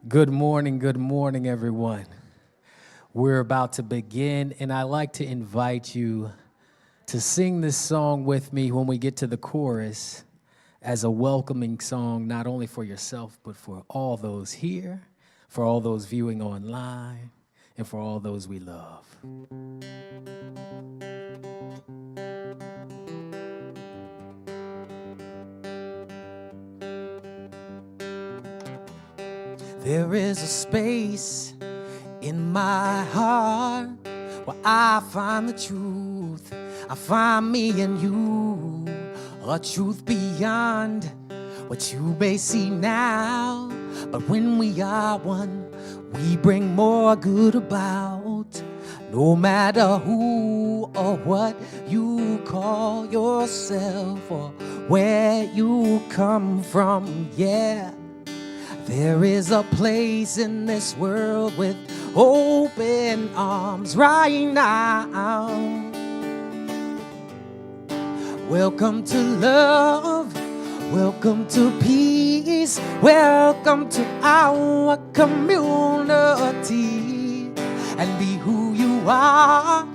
Good morning, everyone. We're about to begin, and I'd like to invite you to sing this song with me when we get to the chorus as a welcoming song, not only for yourself, but for all those here, for all those viewing online, and for all those we love. There is a space in my heart where I find the truth. I find me and you, a truth beyond what you may see now. But when we are one, we bring more good about. No matter who or what you call yourself or where you come from, yeah. There is a place in this world with open arms right now. Welcome to love, welcome to peace, welcome to our community. And be who you are,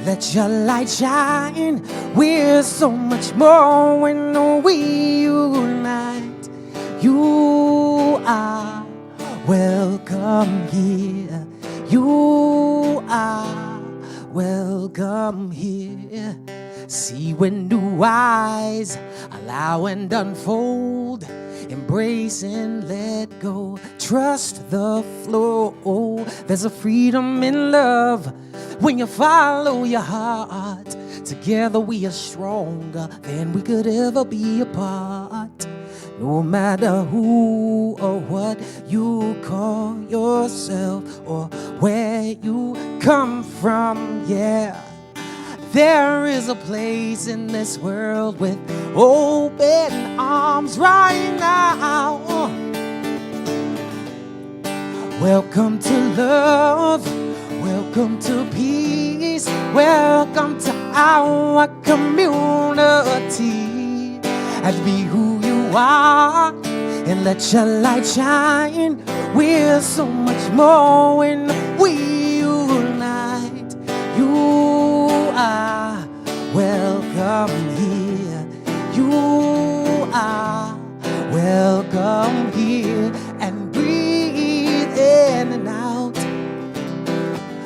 let your light shine. We're so much more when we unite. You are welcome here. You are welcome here. See with new eyes, allow and unfold. Embrace and let go. Trust the flow. There's a freedom in love when you follow your heart. Together we are stronger than we could ever be apart. No matter who or what you call yourself or where you come from, yeah. There is a place in this world with open arms right now. Welcome to love, welcome to peace, welcome to our community. And be who you are, and let your light shine. We're so much more when we unite. You are welcome here. You are welcome here. And breathe in and out.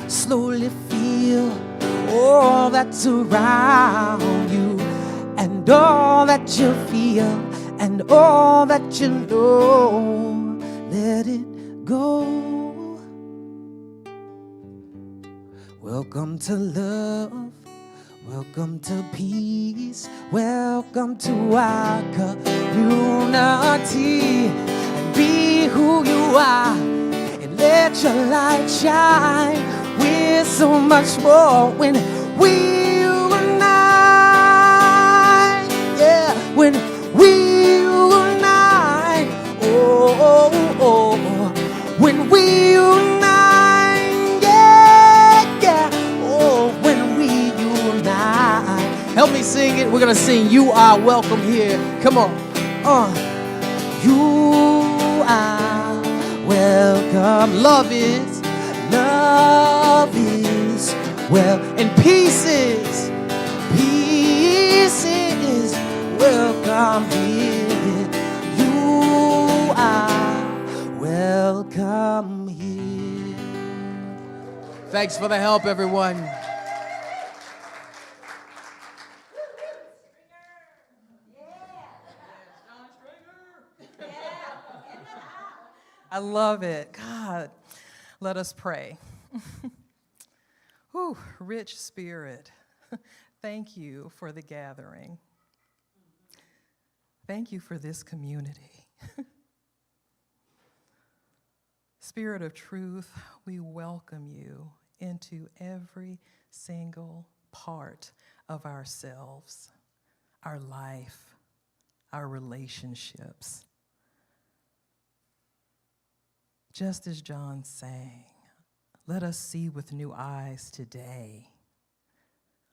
Slowly feel all that's around you, and all that you feel, and all that you know. Let it go. Welcome to love, welcome to peace, welcome to our community. And be who you are, and let your light shine. We're so much more when we unite, yeah. When we unite, oh, oh, oh, oh. When we unite, yeah, yeah. Oh, when we unite. Help me sing it. We're gonna sing "You Are Welcome Here." Come on. You are welcome. Love is, well, and peace is welcome here. You are welcome here. Thanks for the help, everyone. I love it. God, let us pray. Whew, rich Spirit, thank you for the gathering. Thank you for this community. Spirit of truth, we welcome you into every single part of ourselves, our life, our relationships. Just as John sang, let us see with new eyes today.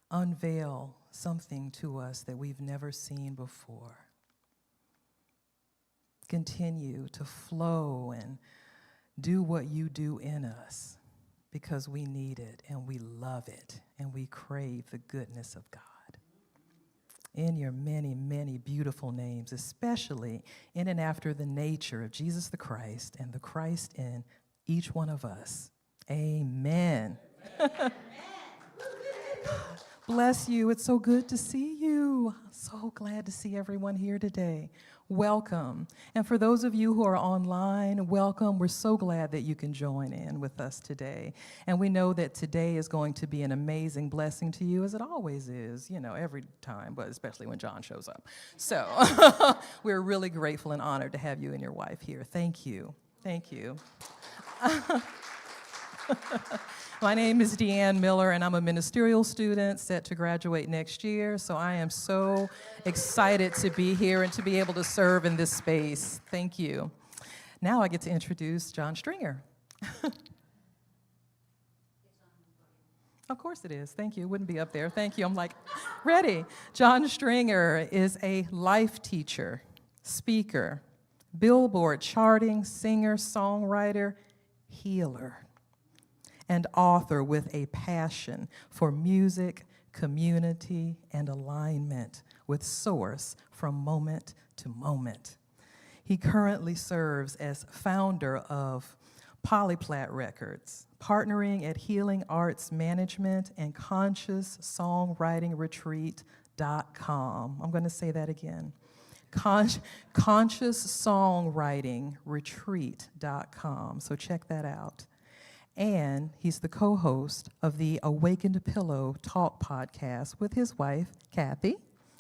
Unveil something to us that we've never seen before. Continue to flow and do what you do in us, because we need it and we love it and we crave the goodness of God. In your many, many beautiful names, especially in and after the nature of Jesus the Christ and the Christ in each one of us. Amen. Bless you. It's so good to see you. So glad to see everyone here today. Welcome. And for those of you who are online, welcome. We're so glad that you can join in with us today. And we know that today is going to be an amazing blessing to you, as it always is, every time, but especially when John shows up. So we're really grateful and honored to have you and your wife here. Thank you. Thank you. My name is Deanne Miller, and I'm a ministerial student set to graduate next year, so I am so excited to be here and to be able to serve in this space. Thank you. Now I get to introduce John Stringer. Of course it is. Thank you. It wouldn't be up there. Thank you. I'm like, ready. John Stringer is a life teacher, speaker, Billboard charting, singer, songwriter, healer, and author with a passion for music, community, and alignment with Source from moment to moment. He currently serves as founder of Polyplat Records, partnering at Healing Arts Management and Conscious Songwriting Retreat.com. I'm going to say that again. Conscious Songwriting Retreat.com. So check that out. And he's the co-host of the Awakened Pillow Talk podcast with his wife, Kathy.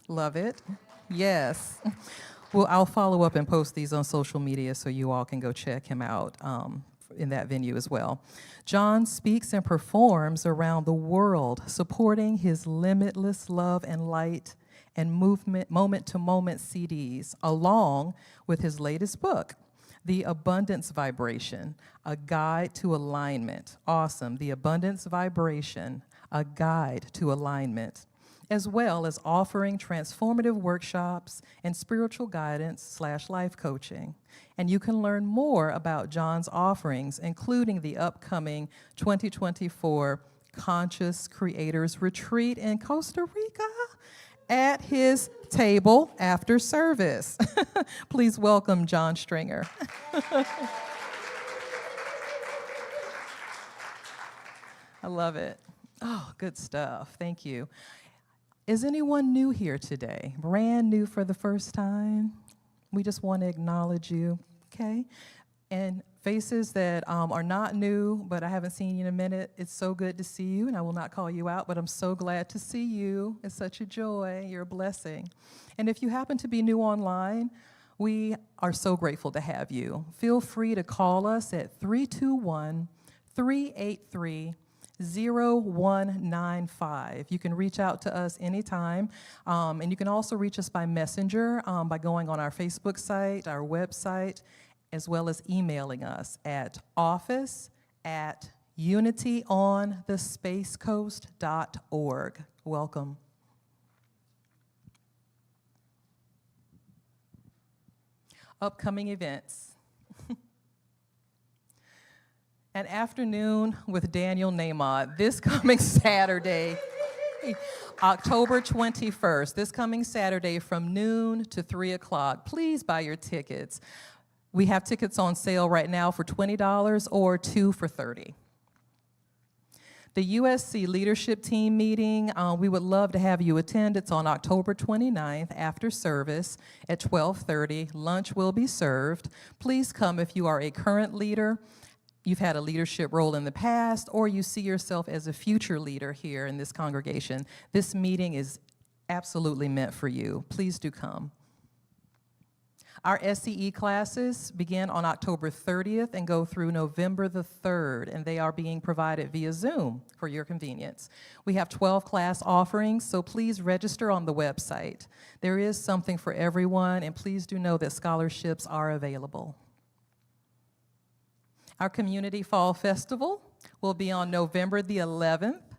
Love it. Yes. Well, I'll follow up and post these on social media so you all can go check him out in that venue as well. John speaks and performs around the world, supporting his limitless love and light and movement, moment-to-moment CDs, along with his latest book, The Abundance Vibration, A Guide to Alignment. Awesome. The Abundance Vibration, A Guide to Alignment, as well as offering transformative workshops and spiritual guidance / life coaching. And you can learn more about John's offerings, including the upcoming 2024 Conscious Creators Retreat in Costa Rica, at his table after service. Please welcome John Stringer. I love it. Oh, good stuff. Thank you. Is anyone new here today? Brand new for the first time? We just want to acknowledge you, okay? And faces that are not new, but I haven't seen you in a minute, it's so good to see you, and I will not call you out, but I'm so glad to see you. It's such a joy. You're a blessing. And if you happen to be new online, we are so grateful to have you. Feel free to call us at 321-383-0195. You can reach out to us anytime, and you can also reach us by messenger by going on our Facebook site, our website, as well as emailing us at office@unityonthespacecoast.org. Welcome. Upcoming events. An afternoon with Daniel Nahmod this coming Saturday, October 21st, this coming Saturday from noon to 3 o'clock. Please buy your tickets. We have tickets on sale right now for $20 or 2 for $30. The USC Leadership Team meeting, we would love to have you attend. It's on October 29th after service at 12:30. Lunch will be served. Please come if you are a current leader, you've had a leadership role in the past, or you see yourself as a future leader here in this congregation. This meeting is absolutely meant for you. Please do come. Our SCE classes begin on October 30th and go through November the 3rd, and they are being provided via Zoom for your convenience. We have 12 class offerings, so please register on the website. There is something for everyone, and please do know that scholarships are available. Our Community Fall Festival will be on November the 11th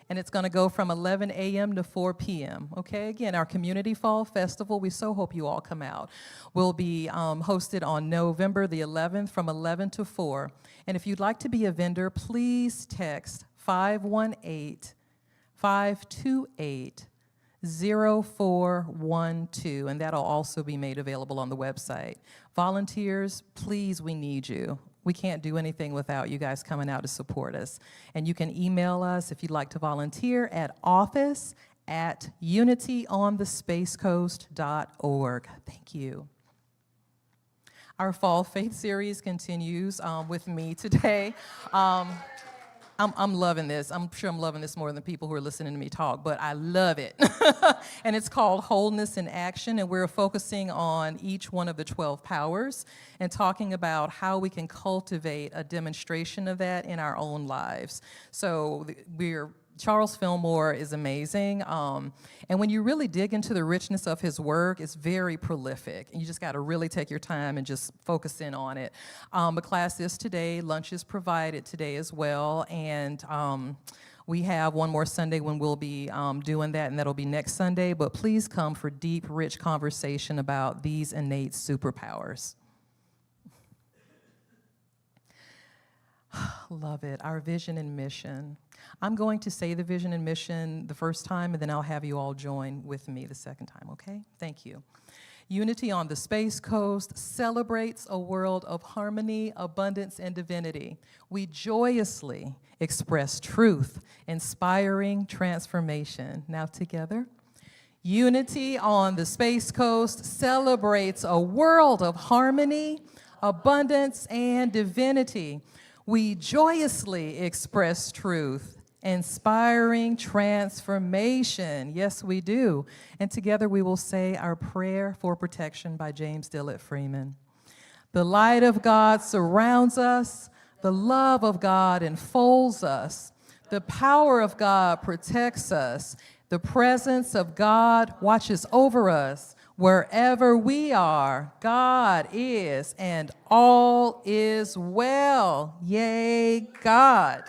and it's going to go from 11 a.m. to 4 p.m., okay? Again, our Community Fall Festival, we so hope you all come out, will be hosted on November the 11th from 11 to 4. And if you'd like to be a vendor, please text 518-528-0412, and that'll also be made available on the website. Volunteers, please, we need you. We can't do anything without you guys coming out to support us. And you can email us if you'd like to volunteer at office@unityonthespacecoast.org. Thank you. Our Fall Faith series continues with me today. I'm loving this. I'm sure I'm loving this more than the people who are listening to me talk, but I love it. And it's called Wholeness in Action, and we're focusing on each one of the 12 powers and talking about how we can cultivate a demonstration of that in our own lives. So Charles Fillmore is amazing, and when you really dig into the richness of his work, it's very prolific, and you just got to really take your time and just focus in on it. The class is today, lunch is provided today as well, and we have one more Sunday when we'll be doing that, and that'll be next Sunday, but please come for deep, rich conversation about these innate superpowers. Love it, our vision and mission. I'm going to say the vision and mission the first time, and then I'll have you all join with me the second time, okay? Thank you. Unity on the Space Coast celebrates a world of harmony, abundance, and divinity. We joyously express truth, inspiring transformation. Now together. Unity on the Space Coast celebrates a world of harmony, abundance, and divinity. We joyously express truth, inspiring transformation. Yes, we do. And together we will say our prayer for protection by James Dillett Freeman. The light of God surrounds us. The love of God enfolds us. The power of God protects us. The presence of God watches over us. Wherever we are, God is, and all is well. Yay, God.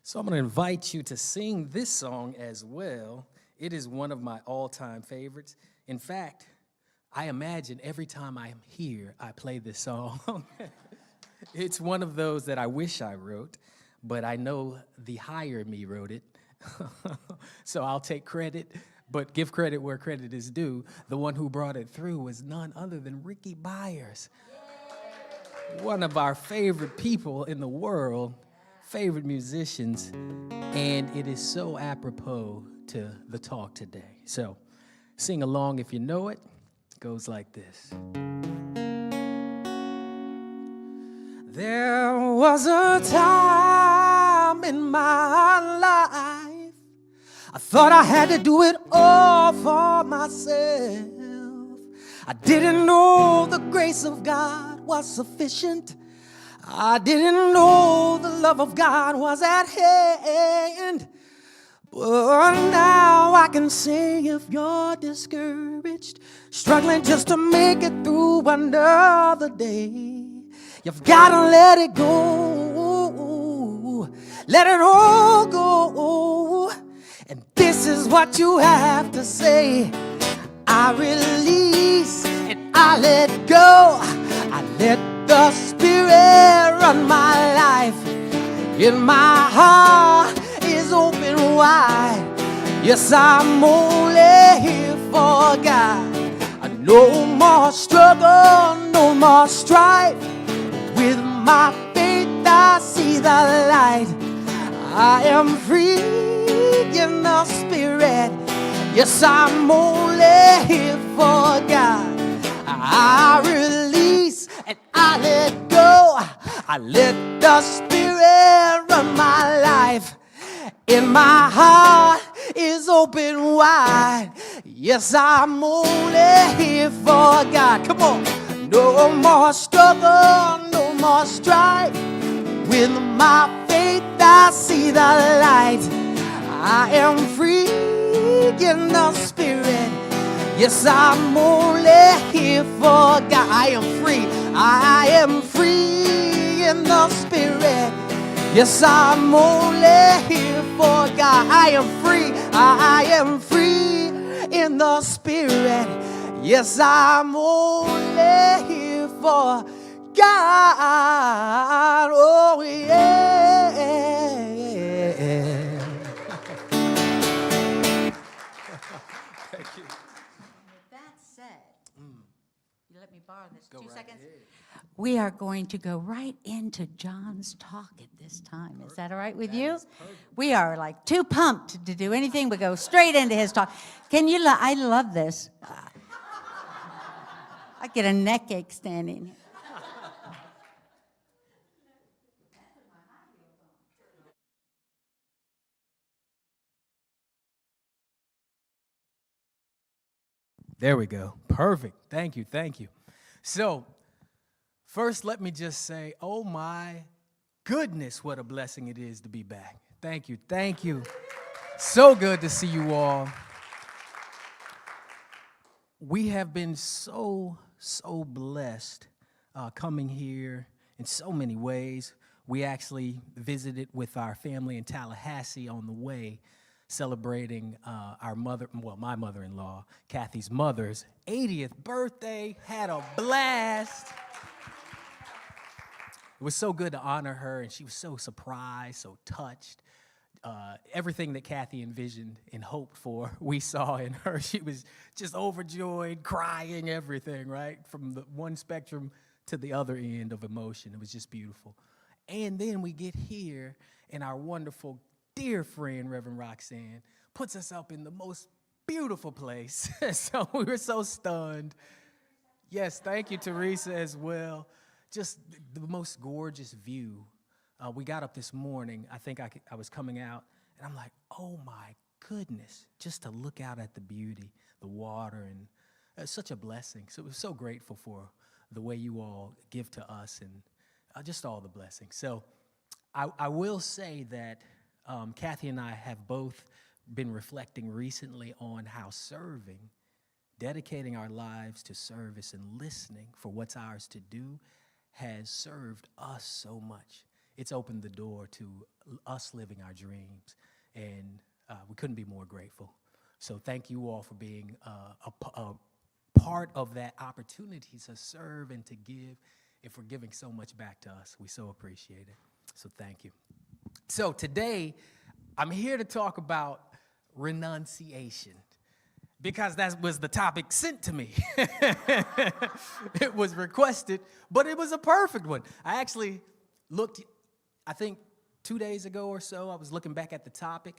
So I'm going to invite you to sing this song as well. It is one of my all-time favorites. In fact, I imagine every time I'm here, I play this song. It's one of those that I wish I wrote, but I know the higher me wrote it. So I'll take credit, but give credit where credit is due. The one who brought it through was none other than Ricky Byers, one of our favorite people in the world, favorite musicians, and it is so apropos to the talk today. So sing along if you know it. It goes like this. There was a time in my life I thought I had to do it all for myself. I didn't know the grace of God was sufficient. I didn't know the love of God was at hand. But now I can say if you're discouraged, struggling just to make it through another day, you've got to let it go. Let it all go. And this is what you have to say. I release and I let go. I let the Spirit run my life. In my heart is open wide. Yes, I'm only here for God. No more struggle, no more strife. With my faith I see the light. I am free in the Spirit. Yes, I'm only here for God. I release and I let go. I let the Spirit run my life. In my heart is open wide. Yes, I'm only here for God. Come on. No more struggle, no more strife. With my faith I see the light. I am free in the spirit. Yes, I'm only here for God. I am free. I am free in the spirit. Yes, I'm only here for God. I am free. I am free in the spirit. Yes, I'm only here for God. Oh, yeah. With that said, you let me borrow this 2 seconds? We are going to go right into John's talk at this time. Is that all right with you? We are like too pumped to do anything but go straight into his talk. Can you? I love this. I get a neck ache standing here. There we go. Perfect. Thank you. Thank you. So, first, let me just say, oh my goodness, what a blessing it is to be back. Thank you. Thank you. So good to see you all. We have been so blessed coming here in so many ways. We actually visited with our family in Tallahassee on the way, celebrating my mother-in-law, Kathy's mother's 80th birthday. Had a blast. It was so good to honor her, and she was so surprised, so touched. Everything that Kathy envisioned and hoped for, we saw in her. She was just overjoyed, crying, everything, right? From the one spectrum to the other end of emotion. It was just beautiful. And then we get here, and our wonderful, dear friend, Reverend Roxanne, puts us up in the most beautiful place. So we were so stunned. Yes, thank you, Teresa, as well. Just the most gorgeous view. We got up this morning. I think I was coming out, and I'm like, oh, my goodness, just to look out at the beauty, the water, and it's such a blessing. So we're so grateful for the way you all give to us and just all the blessings. So I will say that Kathy and I have both been reflecting recently on how serving, dedicating our lives to service and listening for what's ours to do has served us so much. It's opened the door to us living our dreams, and we couldn't be more grateful. So thank you all for being a part of that opportunity to serve and to give, and for giving so much back to us. We so appreciate it. So thank you. So today, I'm here to talk about renunciation, because that was the topic sent to me. It was requested, but it was a perfect one. I actually looked, I think 2 days ago or so, I was looking back at the topic.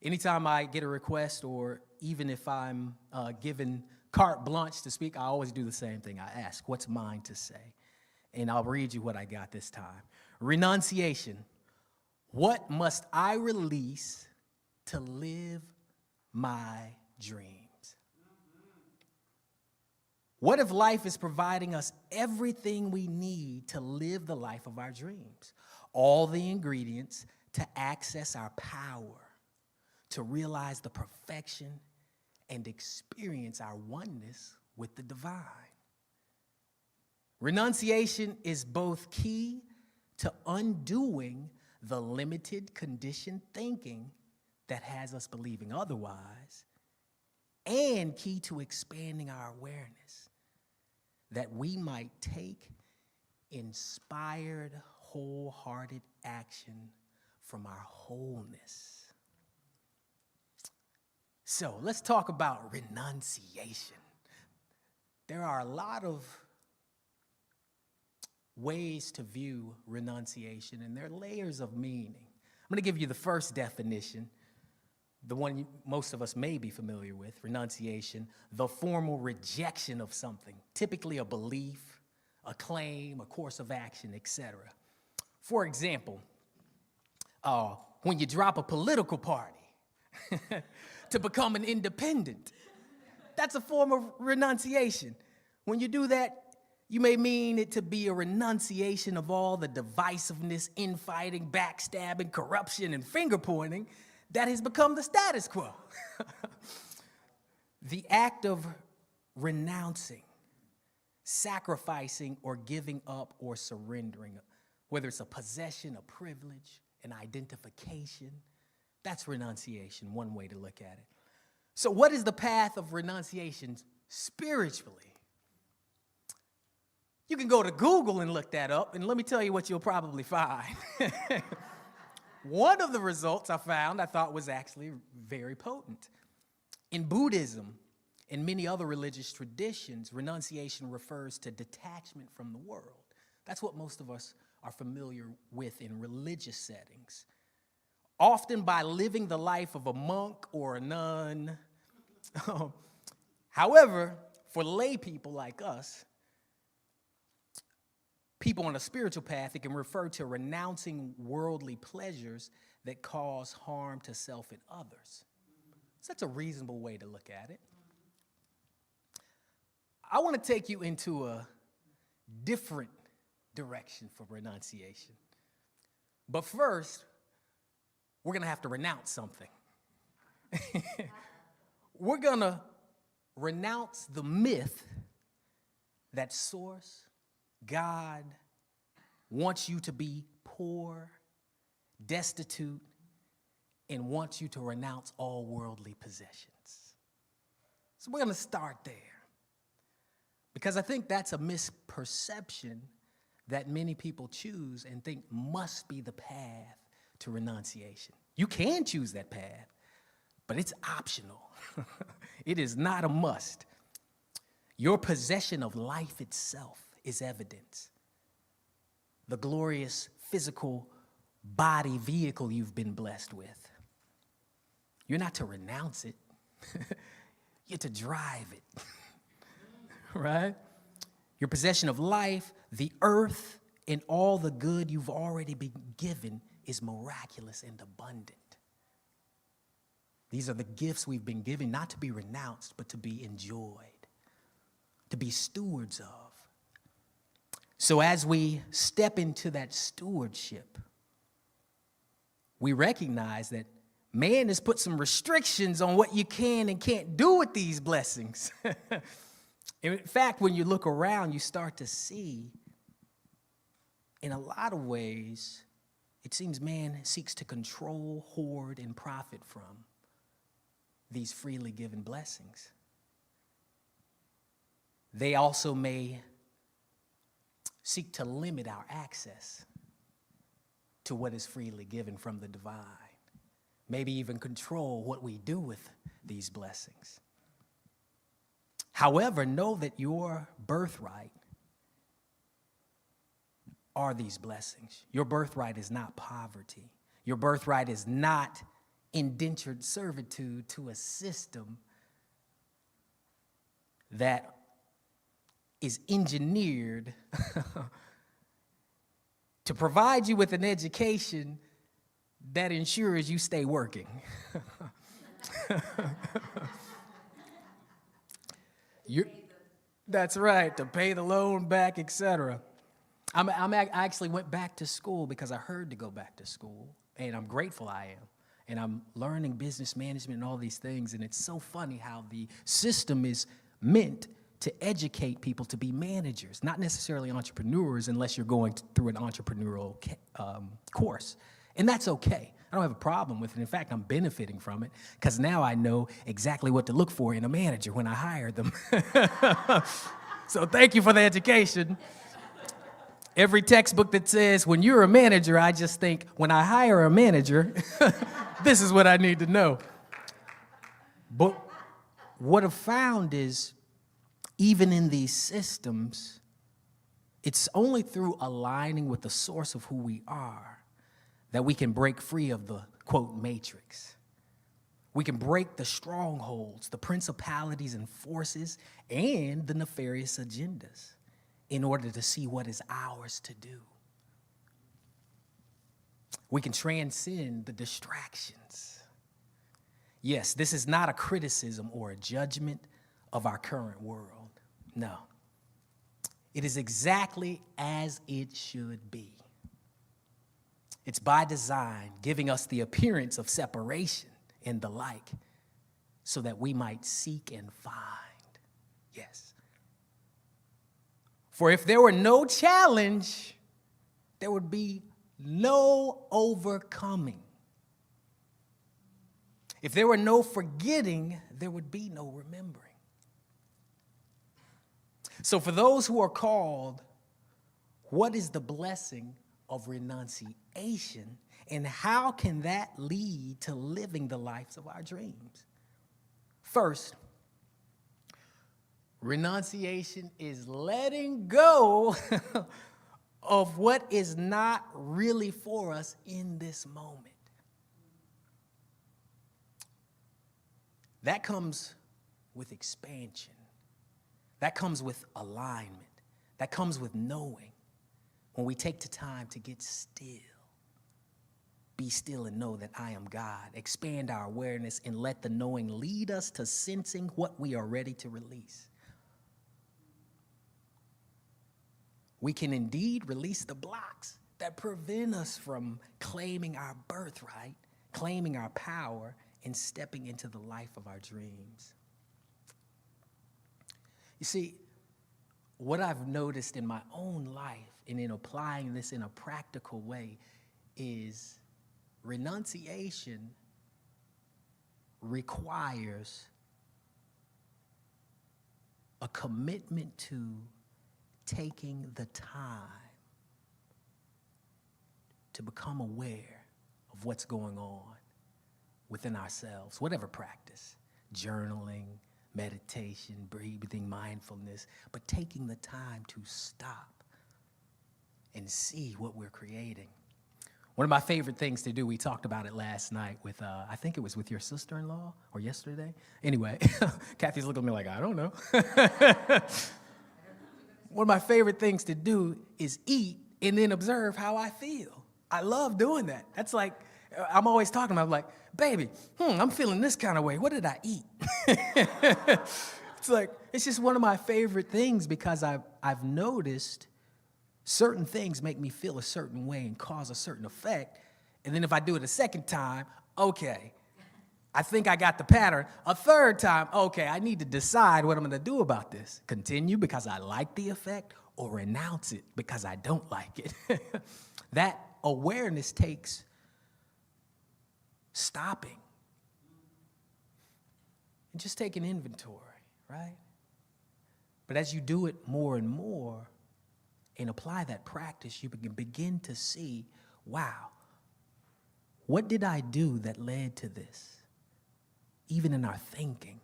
Anytime I get a request, or even if I'm given carte blanche to speak, I always do the same thing. I ask, what's mine to say? And I'll read you what I got this time. Renunciation. What must I release to live my dreams? What if life is providing us everything we need to live the life of our dreams? All the ingredients to access our power, to realize the perfection and experience our oneness with the divine. Renunciation is both key to undoing the limited conditioned thinking that has us believing otherwise, and key to expanding our awareness that we might take inspired, wholehearted action from our wholeness. So let's talk about renunciation. There are a lot of ways to view renunciation, and there are layers of meaning. I'm going to give you the first definition, the one most of us may be familiar with, renunciation, the formal rejection of something, typically a belief, a claim, a course of action, etc. For example, when you drop a political party to become an independent, that's a form of renunciation. When you do that, you may mean it to be a renunciation of all the divisiveness, infighting, backstabbing, corruption, and finger-pointing that has become the status quo. The act of renouncing, sacrificing, or giving up or surrendering, whether it's a possession, a privilege, an identification, that's renunciation, one way to look at it. So what is the path of renunciation spiritually? You can go to Google and look that up, and let me tell you what you'll probably find. One of the results I found I thought was actually very potent. In Buddhism and many other religious traditions, renunciation refers to detachment from the world. That's what most of us are familiar with in religious settings. Often by living the life of a monk or a nun. However, for lay people like us, people on a spiritual path, it can refer to renouncing worldly pleasures that cause harm to self and others. So that's a reasonable way to look at it. I want to take you into a different direction for renunciation. But first, we're going to have to renounce something. We're going to renounce the myth that Source, God, wants you to be poor, destitute, and wants you to renounce all worldly possessions. So we're going to start there, because I think that's a misperception that many people choose and think must be the path to renunciation. You can choose that path, but it's optional. It is not a must. Your possession of life itself is evidence. The glorious physical body vehicle you've been blessed with. You're not to renounce it. You're to drive it. Right? Your possession of life, the earth, and all the good you've already been given is miraculous and abundant. These are the gifts we've been given, not to be renounced, but to be enjoyed, to be stewards of. So as we step into that stewardship, we recognize that man has put some restrictions on what you can and can't do with these blessings. In fact, when you look around, you start to see, in a lot of ways, it seems man seeks to control, hoard, and profit from these freely given blessings. They also may seek to limit our access to what is freely given from the divine. Maybe even control what we do with these blessings. However, know that your birthright are these blessings. Your birthright is not poverty. Your birthright is not indentured servitude to a system that is engineered to provide you with an education that ensures you stay working. That's right, to pay the loan back, etc. I actually went back to school because I heard to go back to school, and I'm grateful I am. And I'm learning business management and all these things, and it's so funny how the system is meant to educate people to be managers, not necessarily entrepreneurs unless you're going through an entrepreneurial course. And that's okay. I don't have a problem with it. In fact, I'm benefiting from it because now I know exactly what to look for in a manager when I hire them. So thank you for the education. Every textbook that says, when you're a manager, I just think, when I hire a manager, this is what I need to know. But what I've found is, even in these systems, it's only through aligning with the source of who we are that we can break free of the, quote, matrix. We can break the strongholds, the principalities and forces, and the nefarious agendas in order to see what is ours to do. We can transcend the distractions. Yes, this is not a criticism or a judgment of our current world. No. It is exactly as it should be. It's by design, giving us the appearance of separation and the like, so that we might seek and find. Yes. For if there were no challenge, there would be no overcoming. If there were no forgetting, there would be no remembering. So for those who are called, what is the blessing of renunciation, and how can that lead to living the lives of our dreams? First, renunciation is letting go of what is not really for us in this moment. That comes with expansion. That comes with alignment. That comes with knowing. When we take the time to get still, be still and know that I am God. Expand our awareness and let the knowing lead us to sensing what we are ready to release. We can indeed release the blocks that prevent us from claiming our birthright, claiming our power, and stepping into the life of our dreams. You see, what I've noticed in my own life and in applying this in a practical way is renunciation requires a commitment to taking the time to become aware of what's going on within ourselves, whatever practice, journaling, meditation, breathing, mindfulness, but taking the time to stop and see what we're creating. One of my favorite things to do, we talked about it last night with, I think it was with your sister-in-law or yesterday. Anyway, Kathy's looking at me like, I don't know. One of my favorite things to do is eat and then observe how I feel. I love doing that. That's like, I'm always talking about, like, baby, I'm feeling this kind of way. What did I eat? It's like, it's just one of my favorite things because I've noticed certain things make me feel a certain way and cause a certain effect. And then if I do it a second time, okay, I think I got the pattern. A third time, okay, I need to decide what I'm going to do about this. Continue because I like the effect, or renounce it because I don't like it. That awareness takes stopping and just taking inventory, right? But as you do it more and more and apply that practice, you can begin to see, wow, what did I do that led to this? Even in our thinking,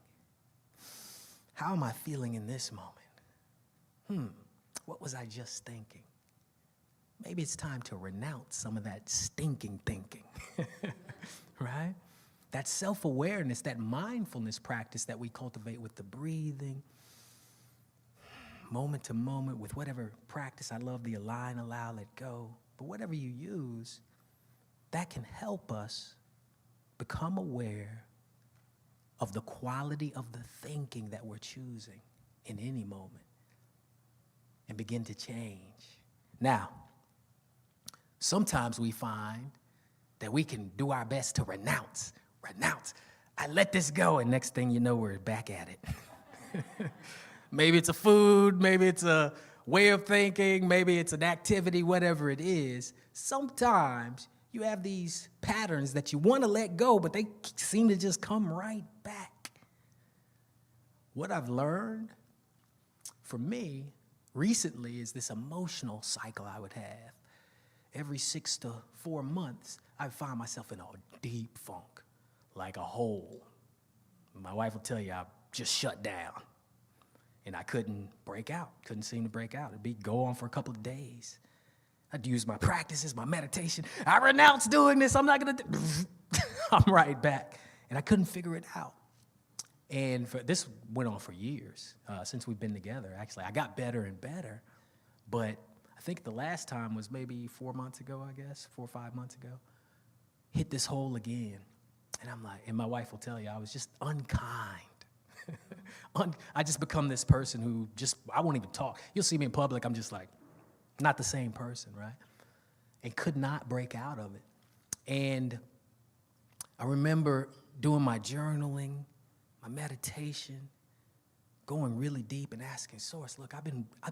how am I feeling in this moment? What was I just thinking? Maybe it's time to renounce some of that stinking thinking, right? That self-awareness, that mindfulness practice that we cultivate with the breathing, moment to moment, with whatever practice. I love the align, allow, let go. But whatever you use, that can help us become aware of the quality of the thinking that we're choosing in any moment and begin to change. Now, sometimes we find that we can do our best to renounce. I let this go, and next thing you know, we're back at it. Maybe it's a food, maybe it's a way of thinking, maybe it's an activity, whatever it is. Sometimes you have these patterns that you want to let go, but they seem to just come right back. What I've learned for me recently is this emotional cycle I would have. Every 6 to 4 months, I find myself in a deep funk, like a hole. My wife will tell you I just shut down. And I couldn't break out, couldn't seem to break out. It'd go on for a couple of days. I'd use my practices, my meditation. I renounce doing this, I'm not gonna do I'm right back. And I couldn't figure it out. And this went on for years, since we've been together, actually. I got better and better, but I think the last time was maybe 4 months ago, I guess, 4 or 5 months ago. Hit this hole again. And I'm like, and my wife will tell you, I was just unkind. I just become this person who I won't even talk. You'll see me in public, I'm just like, not the same person, right? And could not break out of it. And I remember doing my journaling, my meditation, going really deep and asking Source, look, I've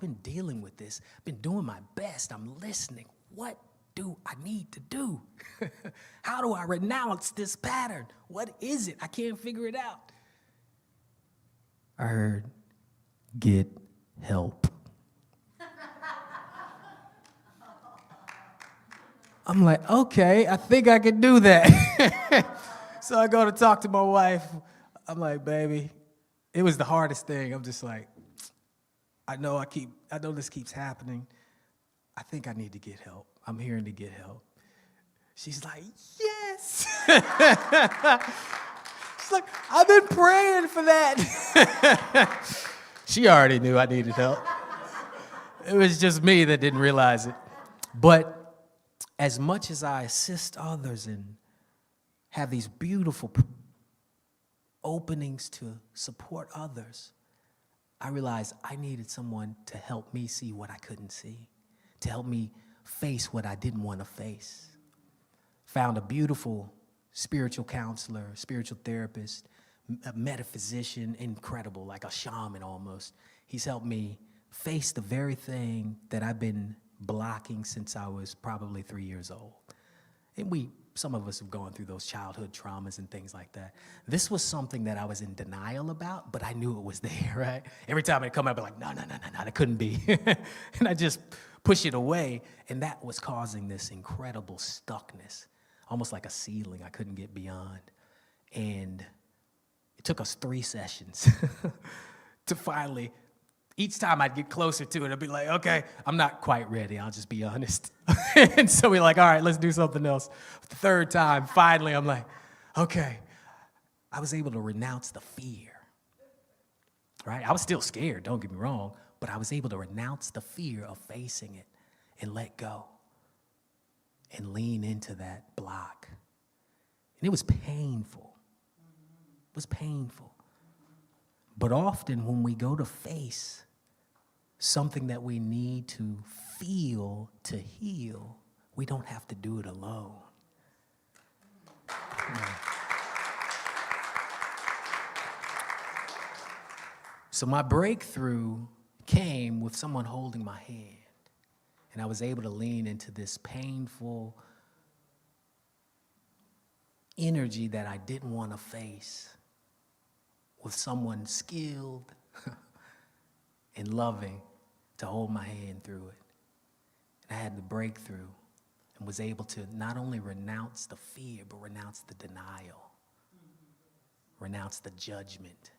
been dealing with this. I've been doing my best. I'm listening. What do I need to do? How do I renounce this pattern? What is it? I can't figure it out. I heard, get help. I'm like, okay, I think I can do that. So I go to talk to my wife. I'm like, baby, it was the hardest thing. I'm just like, I know this keeps happening. I think I need to get help. I'm hearing to get help. She's like, yes. She's like, I've been praying for that. She already knew I needed help. It was just me that didn't realize it. But as much as I assist others and have these beautiful openings to support others, I realized I needed someone to help me see what I couldn't see, to help me face what I didn't want to face. Found a beautiful spiritual counselor, spiritual therapist, a metaphysician, incredible, like a shaman almost. He's helped me face the very thing that I've been blocking since I was probably 3 years old. And some of us have gone through those childhood traumas and things like that. This was something that I was in denial about, but I knew it was there, right? Every time I'd come up, I'd be like, no, that couldn't be. And I just push it away, and that was causing this incredible stuckness, almost like a ceiling I couldn't get beyond. And it took us 3 sessions to finally, each time I'd get closer to it, I'd be like, okay, I'm not quite ready, I'll just be honest. And so we're like, all right, let's do something else. The 3rd time, finally, I'm like, okay. I was able to renounce the fear, right? I was still scared, don't get me wrong, but I was able to renounce the fear of facing it and let go and lean into that block. And it was painful. It was painful. But often when we go to face something that we need to feel to heal, we don't have to do it alone. So my breakthrough came with someone holding my hand. And I was able to lean into this painful energy that I didn't want to face with someone skilled and loving to hold my hand through it. And I had the breakthrough and was able to not only renounce the fear, but renounce the denial, renounce the judgment,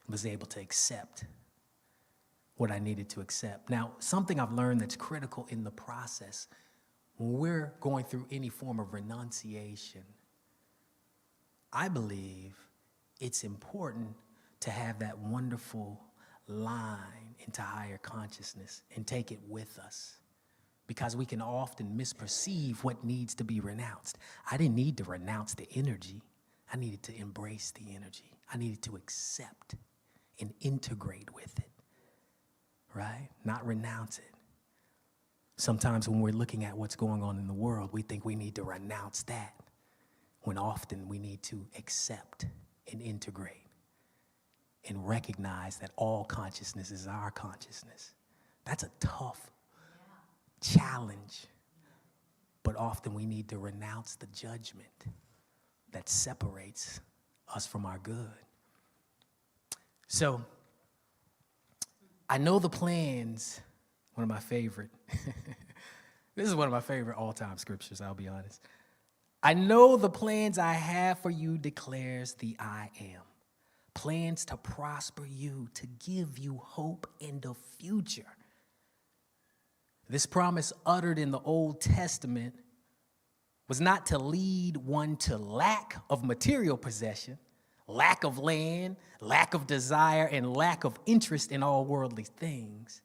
was able to accept what I needed to accept. Now, something I've learned that's critical in the process, when we're going through any form of renunciation, I believe it's important to have that wonderful line into higher consciousness and take it with us, because we can often misperceive what needs to be renounced. I didn't need to renounce the energy. I needed to embrace the energy. I needed to accept and integrate with it, right? Not renounce it. Sometimes when we're looking at what's going on in the world, we think we need to renounce that, when often we need to accept and integrate and recognize that all consciousness is our consciousness. That's a tough challenge, but often we need to renounce the judgment that separates us from our good. So, I know the plans, one of my favorite, this is one of my favorite all-time scriptures, I'll be honest. I know the plans I have for you, declares the I Am. Plans to prosper you, to give you hope in the future. This promise uttered in the Old Testament was not to lead one to lack of material possession, lack of land, lack of desire, and lack of interest in all worldly things.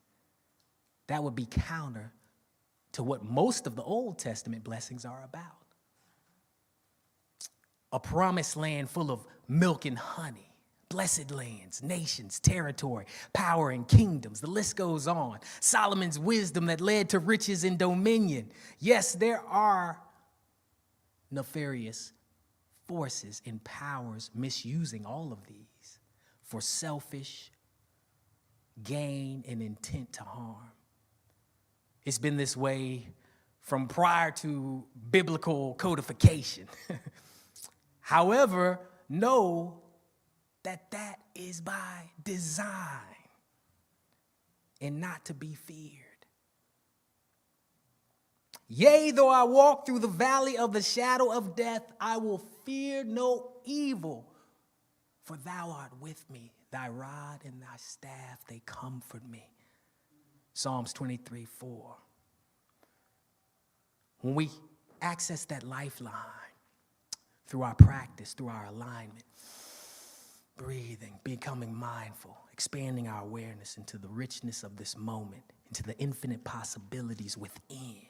That would be counter to what most of the Old Testament blessings are about. A promised land full of milk and honey, blessed lands, nations, territory, power, and kingdoms. The list goes on. Solomon's wisdom that led to riches and dominion. Yes, there are nefarious forces and powers misusing all of these for selfish gain and intent to harm. It's been this way from prior to biblical codification. However, know that that is by design and not to be feared. Yea, though I walk through the valley of the shadow of death, I will fear no evil, for thou art with me. Thy rod and thy staff, they comfort me. Psalms 23:4. When we access that lifeline through our practice, through our alignment, breathing, becoming mindful, expanding our awareness into the richness of this moment, into the infinite possibilities within,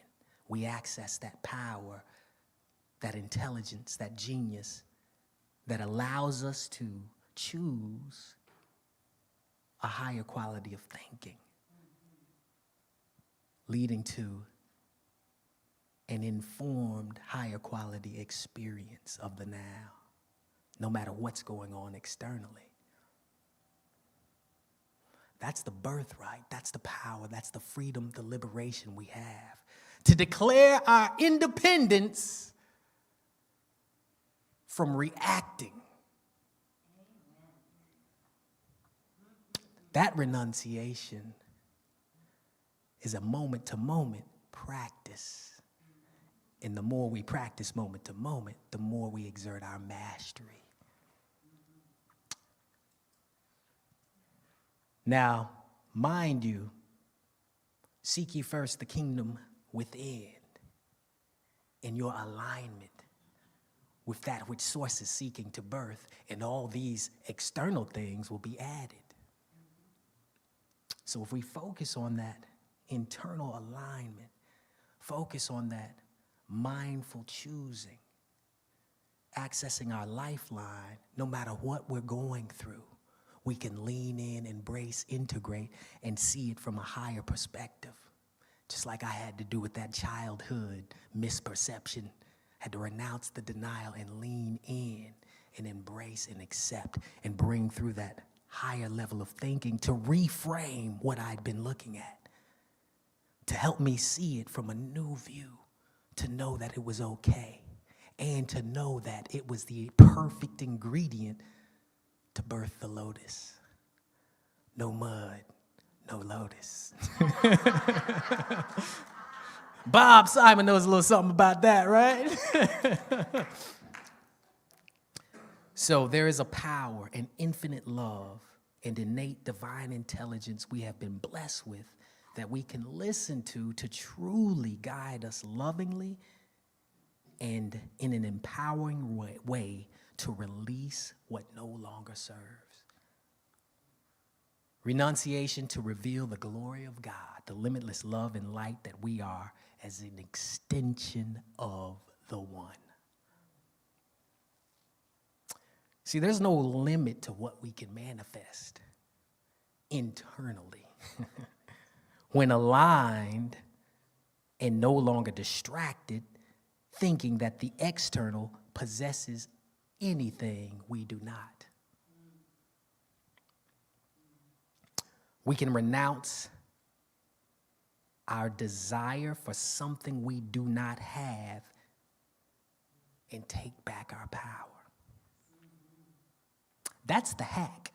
we access that power, that intelligence, that genius that allows us to choose a higher quality of thinking, leading to an informed, higher quality experience of the now, no matter what's going on externally. That's the birthright, that's the power, that's the freedom, the liberation we have to declare our independence from reacting. That renunciation is a moment-to-moment practice. And the more we practice moment to moment, the more we exert our mastery. Now, mind you, seek ye first the kingdom within, in your alignment with that which source is seeking to birth, and all these external things will be added. So if we focus on that internal alignment, focus on that mindful choosing, accessing our lifeline, no matter what we're going through, we can lean in, embrace, integrate, and see it from a higher perspective. Just like I had to do with that childhood misperception, had to renounce the denial and lean in and embrace and accept and bring through that higher level of thinking to reframe what I'd been looking at, to help me see it from a new view, to know that it was okay, and to know that it was the perfect ingredient to birth the lotus. No mud, no lotus. Bob Simon knows a little something about that, right? So there is a power, an infinite love, and innate divine intelligence we have been blessed with that we can listen to truly guide us lovingly and in an empowering way to release what no longer serves. Renunciation to reveal the glory of God, the limitless love and light that we are as an extension of the one. See, there's no limit to what we can manifest internally when aligned and no longer distracted, thinking that the external possesses anything we do not. We can renounce our desire for something we do not have and take back our power. That's the hack.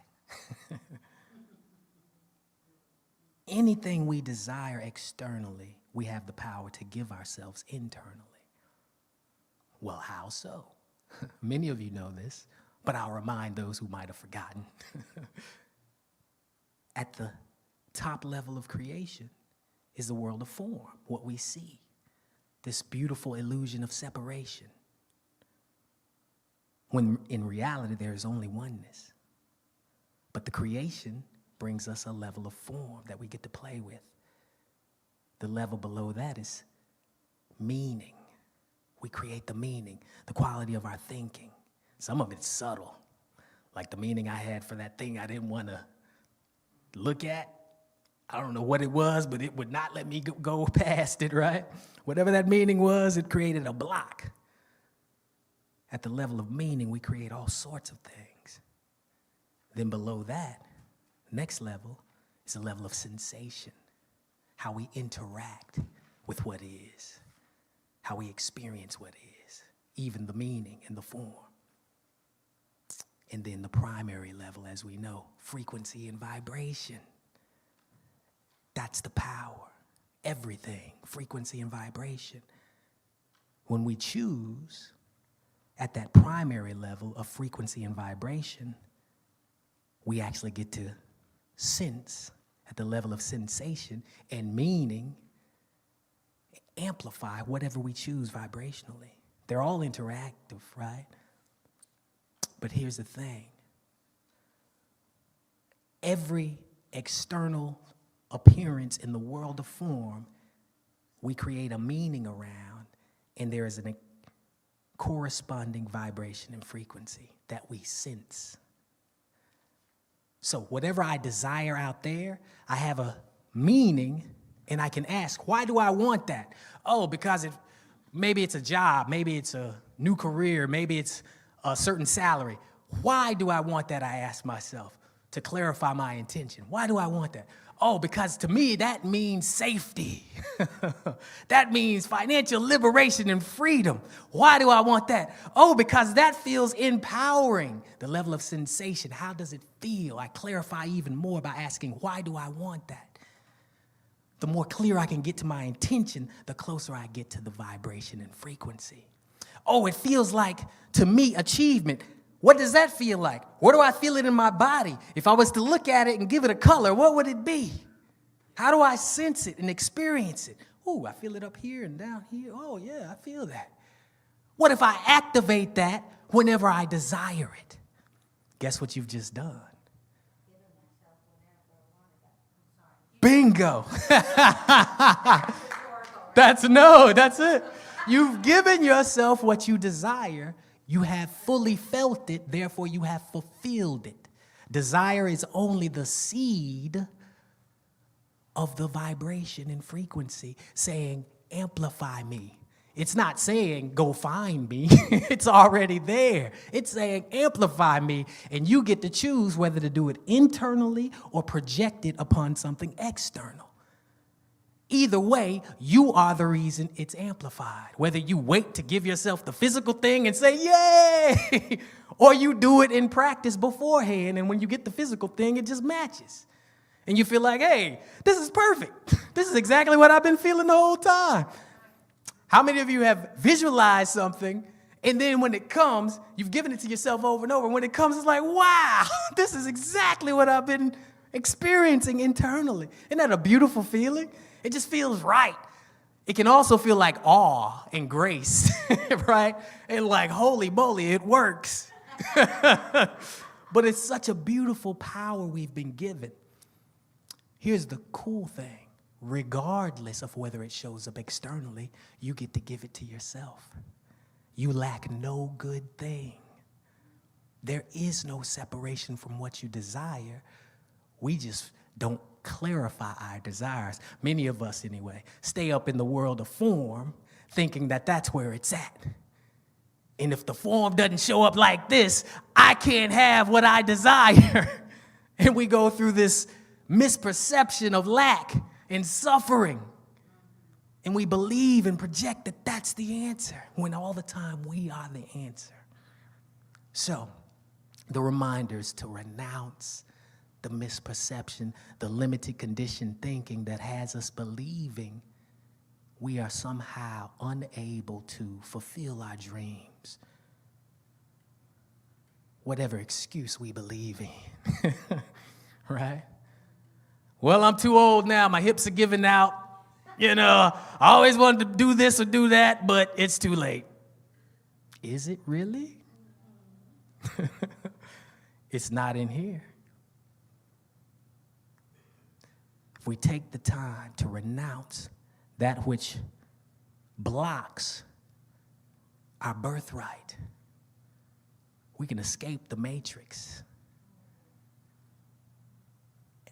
Anything we desire externally, we have the power to give ourselves internally. Well, how so? Many of you know this, but I'll remind those who might have forgotten. At the top level of creation is the world of form, what we see, this beautiful illusion of separation, when in reality there is only oneness. But the creation brings us a level of form that we get to play with. The level below that is meaning. We create the meaning, the quality of our thinking. Some of it's subtle, like the meaning I had for that thing I didn't want to look at. I don't know what it was, but it would not let me go past it, right? Whatever that meaning was, it created a block. At the level of meaning, we create all sorts of things. Then below that, next level is a level of sensation, how we interact with what is, how we experience what is, even the meaning and the form. And then the primary level, as we know, frequency and vibration. That's the power. Everything, frequency and vibration. When we choose at that primary level of frequency and vibration, we actually get to sense at the level of sensation and meaning, amplify whatever we choose vibrationally. They're all interactive, right? But here's the thing. Every external appearance in the world of form, we create a meaning around, and there is a corresponding vibration and frequency that we sense. So whatever I desire out there, I have a meaning, and I can ask, why do I want that? Oh, because maybe it's a job, maybe it's a new career, maybe it's a certain salary. Why do I want that, I ask myself, to clarify my intention. Why do I want that? Oh, because to me, that means safety. That means financial liberation and freedom. Why do I want that? Oh, because that feels empowering. The level of sensation, how does it feel? I clarify even more by asking, why do I want that? The more clear I can get to my intention, the closer I get to the vibration and frequency. Oh, it feels like, to me, achievement. What does that feel like? Where do I feel it in my body? If I was to look at it and give it a color, what would it be? How do I sense it and experience it? Ooh, I feel it up here and down here. Oh, yeah, I feel that. What if I activate that whenever I desire it? Guess what you've just done? Bingo. That's it. You've given yourself what you desire. You have fully felt it, therefore you have fulfilled it. Desire is only the seed of the vibration and frequency saying, amplify me. It's not saying, go find me. It's already there. It's saying, amplify me, and you get to choose whether to do it internally or project it upon something external. Either way, you are the reason it's amplified. Whether you wait to give yourself the physical thing and say, yay, or you do it in practice beforehand, and when you get the physical thing, it just matches. And you feel like, hey, this is perfect. This is exactly what I've been feeling the whole time. How many of you have visualized something, and then when it comes, you've given it to yourself over and over, and when it comes, it's like, wow, this is exactly what I've been experiencing internally. Isn't that a beautiful feeling? It just feels right. It can also feel like awe and grace, right? And like, holy moly, it works. But it's such a beautiful power we've been given. Here's the cool thing. Regardless of whether it shows up externally, you get to give it to yourself. You lack no good thing. There is no separation from what you desire. We just don't clarify our desires. Many of us, anyway, stay up in the world of form thinking that that's where it's at. And if the form doesn't show up like this, I can't have what I desire. And we go through this misperception of lack and suffering. And we believe and project that that's the answer, when all the time we are the answer. So, the reminder is to renounce the misperception, the limited conditioned thinking that has us believing we are somehow unable to fulfill our dreams. Whatever excuse we believe in, right? Well, I'm too old now, my hips are giving out. You know, I always wanted to do this or do that, but it's too late. Is it really? It's not in here. If we take the time to renounce that which blocks our birthright, we can escape the matrix.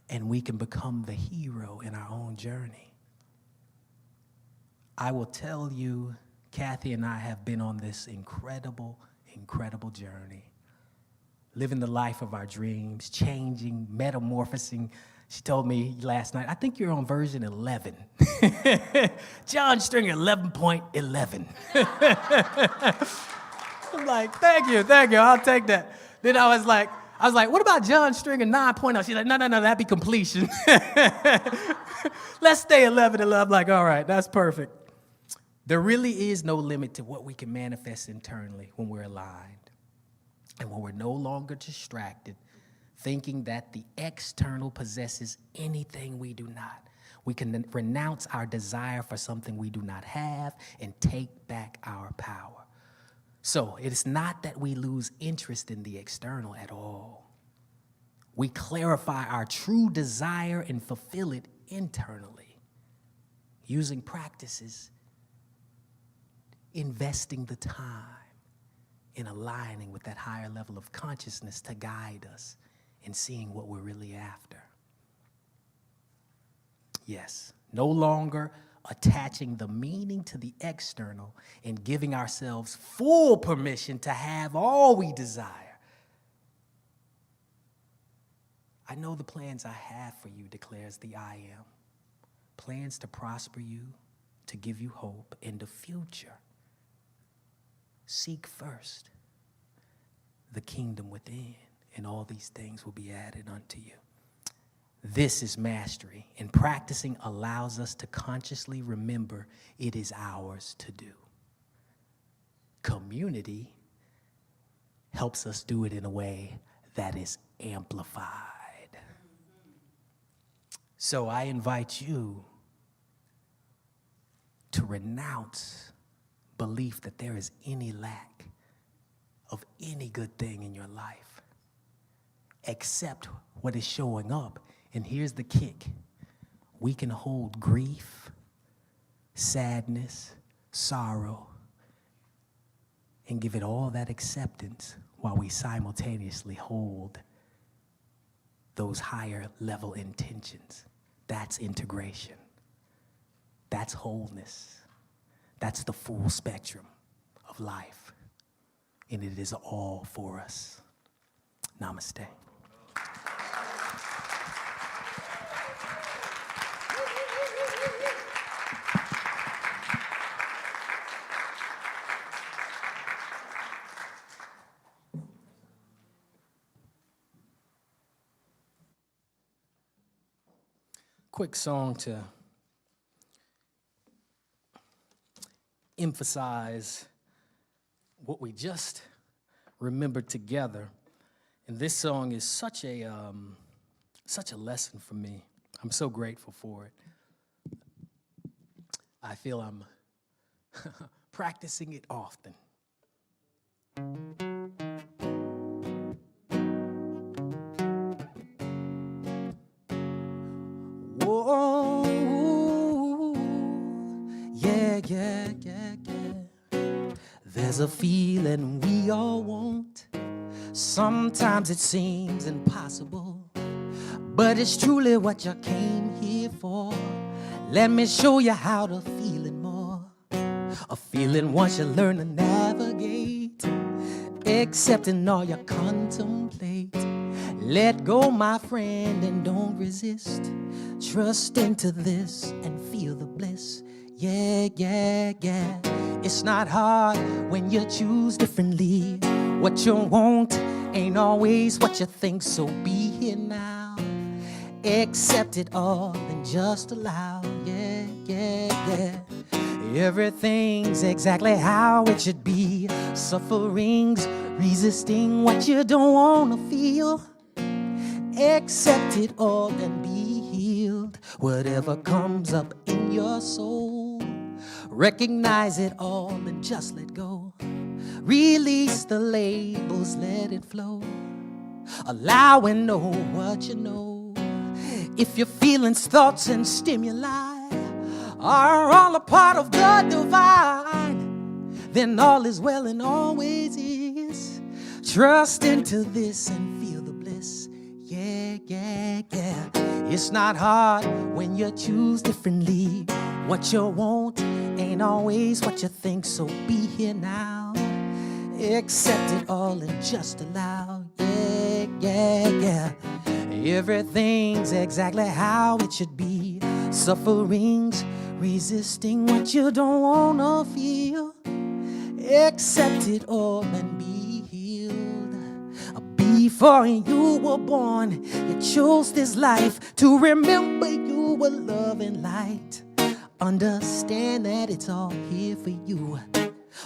And we can become the hero in our own journey. I will tell you, Kathy and I have been on this incredible incredible journey, living the life of our dreams, changing, metamorphosing. She told me last night, I think you're on version 11. John Stringer 11.11. I'm like, thank you, I'll take that. Then I was like, what about John Stringer 9.0? She's like, no, that'd be completion. Let's stay 11. I'm like, all right, that's perfect. There really is no limit to what we can manifest internally when we're aligned and when we're no longer distracted, thinking that the external possesses anything we do not. We can renounce our desire for something we do not have and take back our power. So it is not that we lose interest in the external at all. We clarify our true desire and fulfill it internally, using practices, investing the time in aligning with that higher level of consciousness to guide us in seeing what we're really after. Yes, no longer attaching the meaning to the external and giving ourselves full permission to have all we desire. I know the plans I have for you, declares the I Am. Plans to prosper you, to give you hope in the future. Seek first the kingdom within, and all these things will be added unto you. This is mastery, and practicing allows us to consciously remember it is ours to do. Community helps us do it in a way that is amplified. So I invite you to renounce belief that there is any lack of any good thing in your life. Accept what is showing up. And here's the kick. We can hold grief, sadness, sorrow, and give it all that acceptance while we simultaneously hold those higher level intentions. That's integration. That's wholeness. That's the full spectrum of life. And it is all for us. Namaste. Quick song to emphasize what we just remembered together. And this song is such a lesson for me. I'm so grateful for it. I feel I'm practicing it often. Whoa, yeah. There's a feeling we all want. Sometimes it seems impossible, but it's truly what you came here for. Let me show you how to feel it more. A feeling once you learn to navigate, accepting all you contemplate. Let go, my friend, and don't resist. Trust into this and feel the bliss. Yeah. It's not hard when you choose differently. What you want ain't always what you think, so be here now. Accept it all and just allow. Yeah. Everything's exactly how it should be. Suffering's resisting what you don't want to feel. Accept it all and be healed. Whatever comes up in your soul, recognize it all and just let go. Release the labels, let it flow. Allow and know what you know. If your feelings, thoughts, and stimuli are all a part of the divine, then all is well and always is. Trust into this and feel the bliss. Yeah. It's not hard when you choose differently. What you want ain't always what you think, so be here now. Accept it all and just allow. Yeah, yeah, yeah. Everything's exactly how it should be. Sufferings, resisting what you don't wanna feel. Accept it all and be healed. Before you were born, you chose this life to remember you were love and light. Understand that it's all here for you.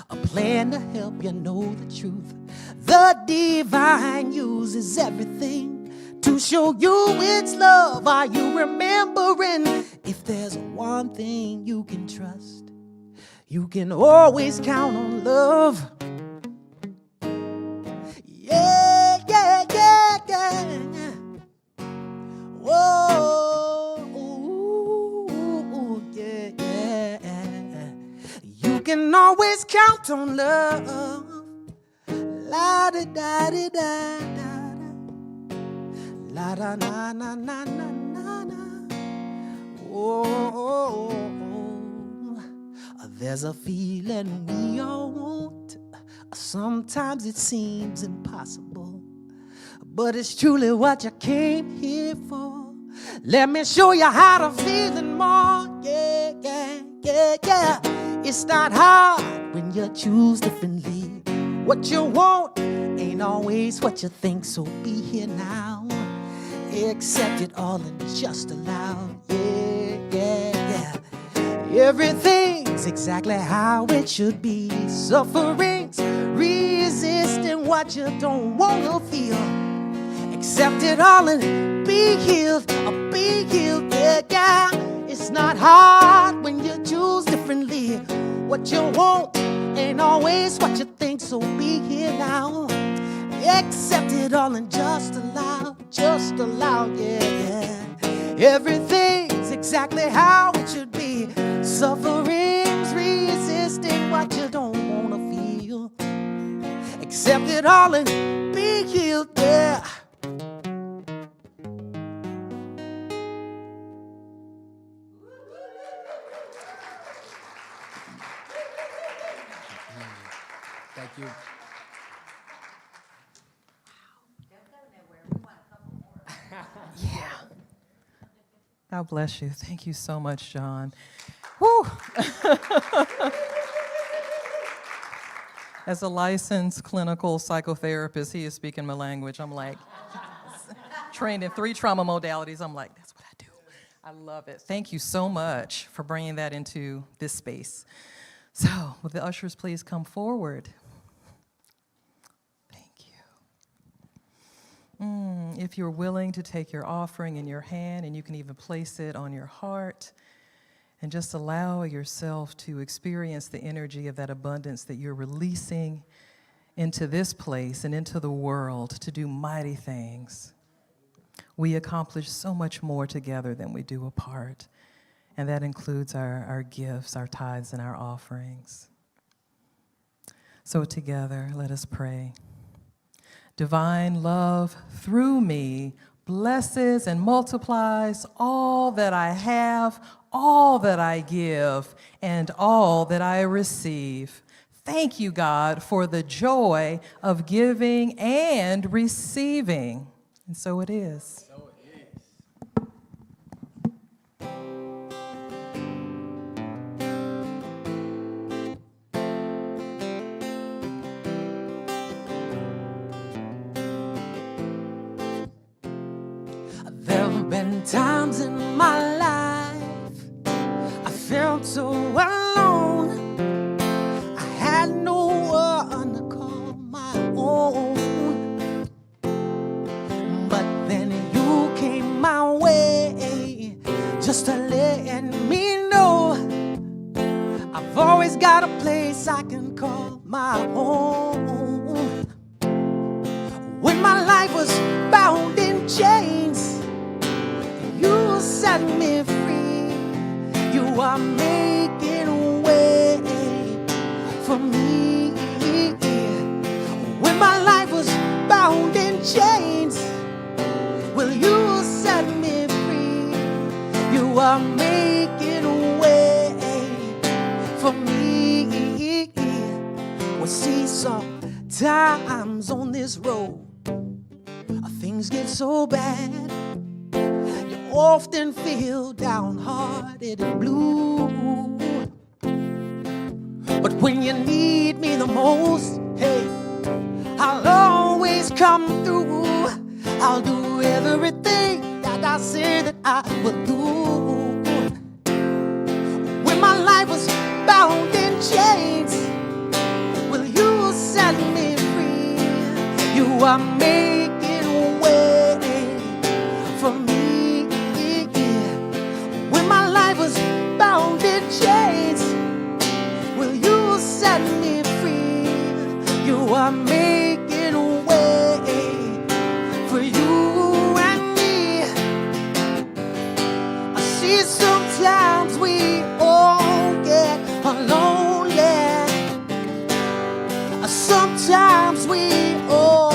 A plan to help you know the truth. The divine uses everything to show you its love. Are you remembering? If there's one thing you can trust, you can always count on love. Yeah, yeah, yeah, yeah. Whoa, ooh, yeah, yeah. You can always count on love. La da da da da da. La da na na na na na na. Oh, there's a feeling we all want. Sometimes it seems impossible, but it's truly what you came here for. Let me show you how to feel it more. Yeah, yeah, yeah, yeah. It's not hard when you choose differently. What you want ain't always what you think, so be here now. Accept it all and just allow. Yeah, yeah, yeah. Everything's exactly how it should be. Sufferings, resisting what you don't wanna feel. Accept it all and be healed, yeah, yeah. It's not hard when you choose differently. What you want ain't always what you think, so be here now. Accept it all and just allow, yeah, yeah. Everything's exactly how it should be. Sufferings, resisting what you don't wanna feel. Accept it all and be healed, yeah. Thank you. God bless you. Thank you so much, John. Woo! As a licensed clinical psychotherapist, he is speaking my language. I'm like, trained in 3 trauma modalities. I'm like, that's what I do. I love it. Thank you so much for bringing that into this space. So, would the ushers please come forward? Thank you. If you're willing to take your offering in your hand, and you can even place it on your heart, and just allow yourself to experience the energy of that abundance that you're releasing into this place and into the world to do mighty things. We accomplish so much more together than we do apart, and that includes our gifts, our tithes, and our offerings. So together, let us pray. Divine love through me blesses and multiplies all that I have, all that I give, and all that I receive. Thank you, God, for the joy of giving and receiving. And so it is. Been times in my life I felt so alone. I had no one to call my own. But then you came my way just to let me know I've always got a place I can call my home. When my life was bound in chains, you set me free. You are making a way for me. When my life was bound in chains, will you set me free? You are making a way for me. Well, see, sometimes Sometimes on this road, things get so bad. You often feel downhearted and blue. But when you need me the most, hey, I'll always come through. I'll do everything that I say that I will do. When my life was bound in chains, will you set me free? You are making a way for me. When my life was bound in chains, will you set me free? You are making a way for you and me. I see sometimes we all get lonely. Sometimes we all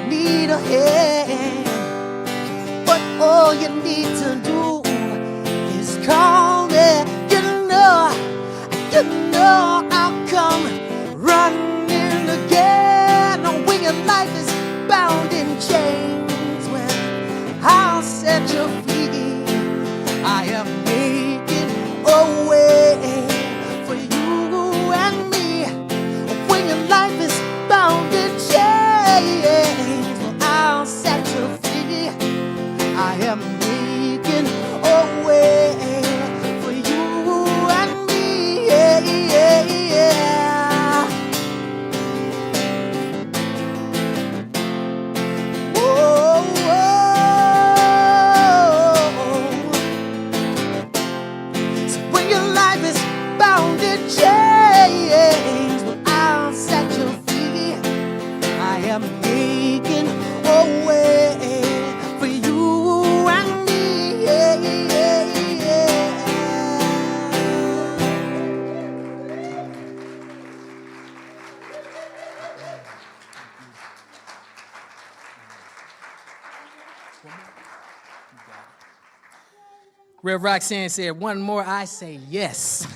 need a hand. But all you need to do is call me. You know I'll come running again. When your life is bound in chains, well, I'll set you free. I am making a way for you and me. When your life is bound in chains, well, I'll set you free. I am making a way for you and me. Yeah, yeah, yeah. Whoa, whoa. So when your life is bound in chains, well, I'll set you free. I am making a way for you and me. Yeah, yeah, yeah. Rev Roxanne said, one more, I say yes.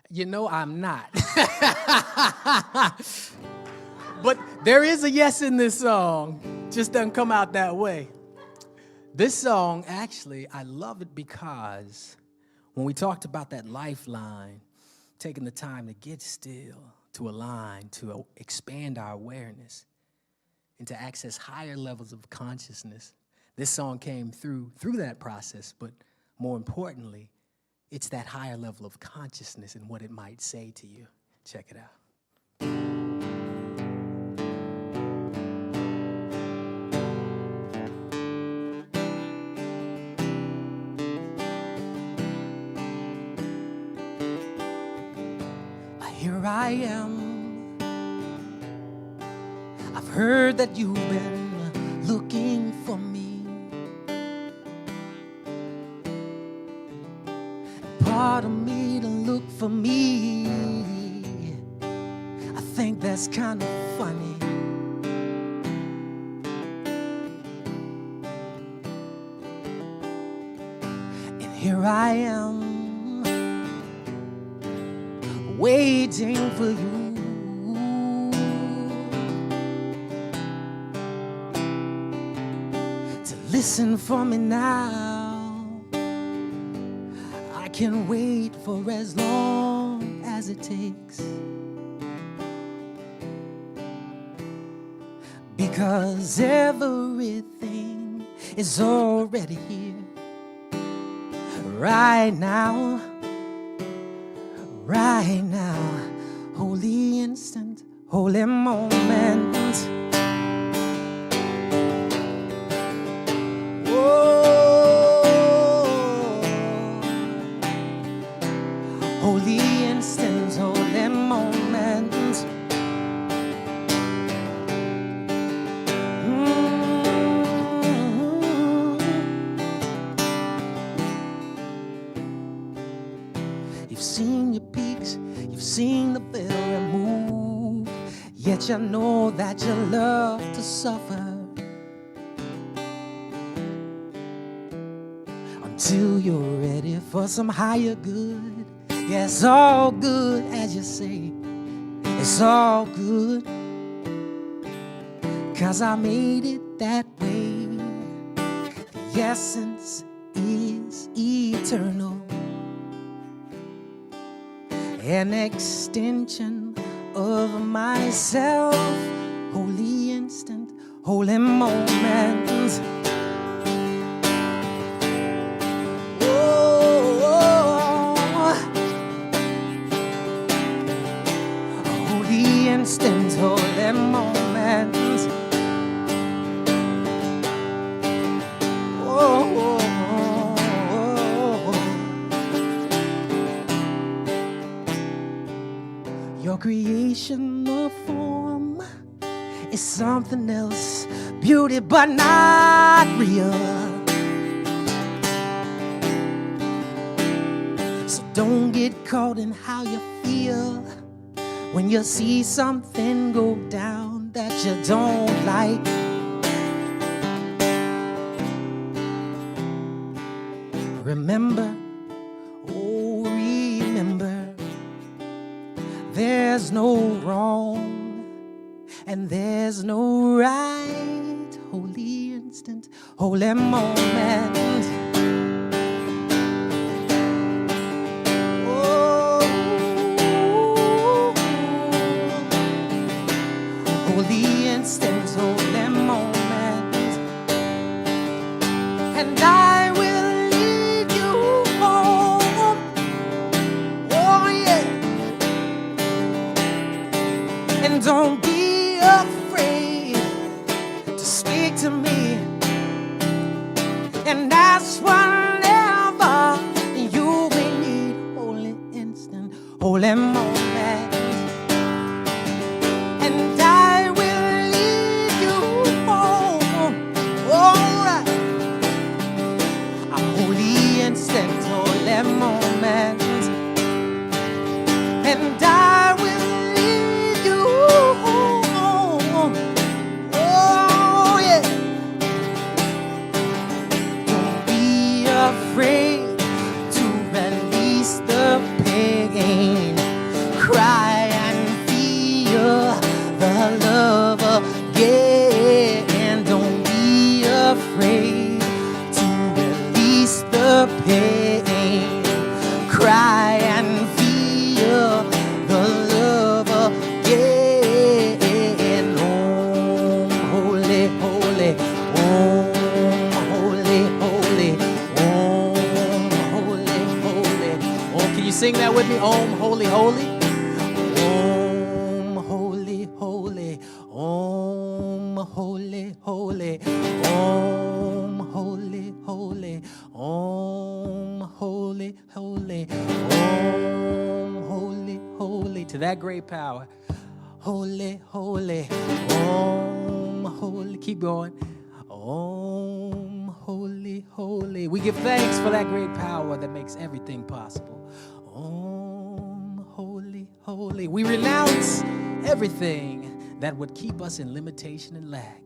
You know I'm not. But there is a yes in this song. Just doesn't come out that way. This song, actually, I love it because when we talked about that lifeline, taking the time to get still, to align, to expand our awareness, and to access higher levels of consciousness, this song came through that process, but more importantly, it's that higher level of consciousness and what it might say to you. Check it out. Here I am. I've heard that you've been looking for me. Part of me to look for me. I think that's kind of funny. And here I am, waiting for you. To listen for me now. I can wait for as long as it takes. Because everything is already here. Right now. Right now, holy instant, holy moment. Whoa, holy instant, holy moment. You've seen your peaks, you've seen the very move, yet you know that you love to suffer until you're ready for some higher good. Yeah, it's all good, as you say. It's all good, 'cause I made it that way. The essence is eternal, an extension of myself. Holy instant, holy moment. Holy instant, holy moment. Your creation of form is something else, beauty but not real. So don't get caught in how you feel when you see something go down that you don't like. Remember, oh remember, there's no wrong and there's no right. Holy instant, holy moment. Holy instant, holy moment. And I will lead you home. Oh yeah. And don't be afraid to speak to me and ask whatever you may need. Holy instant, holy moment. Moment, and I will lead you home. Oh yeah. Don't be afraid to release the pain. Cry and feel the love again. Don't be afraid to release the pain. Cry and feel the love again. Oh, holy, holy, oh, holy, holy, oh, holy, holy. Oh, can you sing that with me? Om, holy, holy. Om, holy, holy, om, holy, holy, om, holy, holy, om, holy, holy, om, holy, holy. To that great power. Holy, holy, om, holy. Keep going. Om, holy, holy. We give thanks for that great power that makes everything possible. Om, holy, holy. We renounce everything that would keep us in limitation and lack.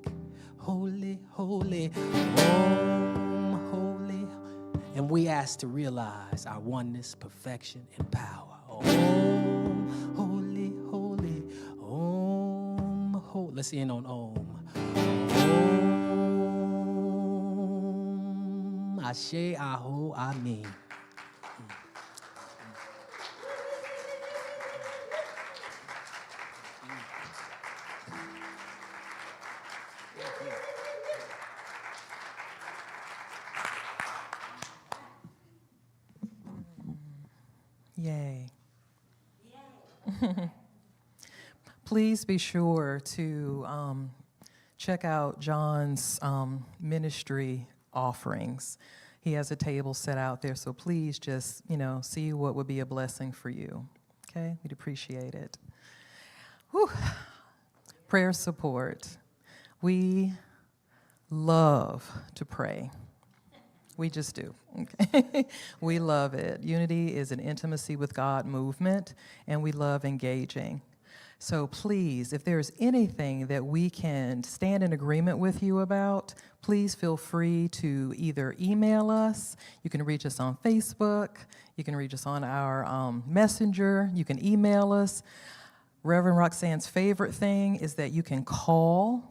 Holy, holy, om, holy. And we ask to realize our oneness, perfection, and power. Om, holy, holy, om, holy. Let's end on om. Om, Ashe, Aho, Amen. Yay. Please be sure to check out John's ministry offerings. He has a table set out there, so please just, see what would be a blessing for you. Okay? We'd appreciate it. Whew. Prayer support. We love to pray. We just do. Okay? We love it. Unity is an intimacy with God movement, and we love engaging. So please, if there's anything that we can stand in agreement with you about, please feel free to either email us. You can reach us on Facebook. You can reach us on our messenger. You can email us. Reverend Roxanne's favorite thing is that you can call.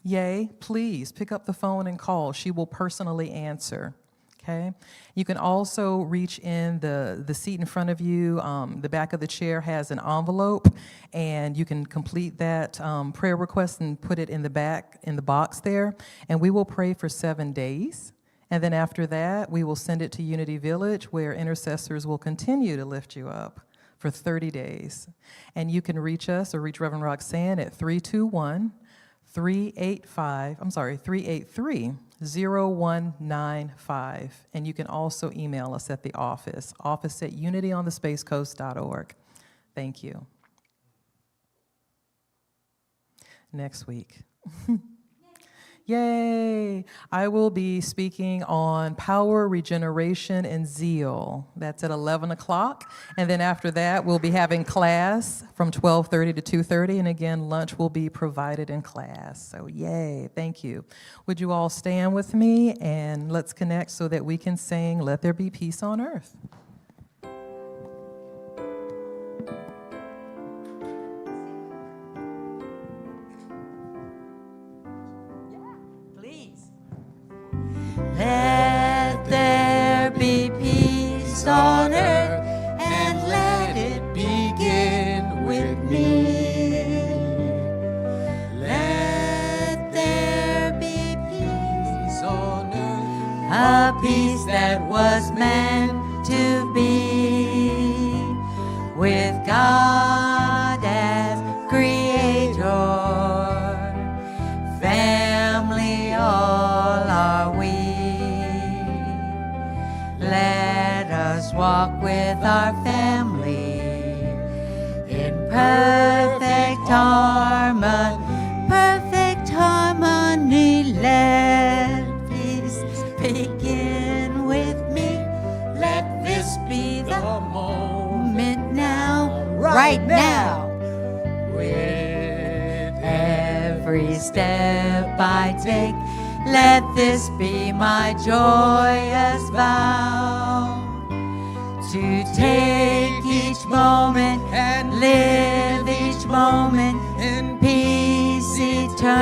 Yay, please pick up the phone and call. She will personally answer. Okay. You can also reach in the seat in front of you. The back of the chair has an envelope, and you can complete that prayer request and put it in the back, in the box there, and we will pray for 7 days. And then after that, we will send it to Unity Village, where intercessors will continue to lift you up for 30 days. And you can reach us or reach Reverend Roxanne at 383-0195. And you can also email us at the office at unityonthespacecoast.org. Thank you. Next week. Yay! I will be speaking on power, regeneration, and zeal. That's at 11 o'clock. And then after that, we'll be having class from 12:30 to 2:30. And again, lunch will be provided in class. So yay, thank you. Would you all stand with me and let's connect so that we can sing Let There Be Peace on Earth. Let there be peace on earth, and let it begin with me. Let there be peace on earth, a peace that was meant to be, with God as creator. Family all are we. Let us walk with our family in perfect harmony. Perfect harmony. Let peace begin with me. Let this be the moment now, right now. With every step I take, let this be my joyous vow, to take each moment and live each moment in peace eternally.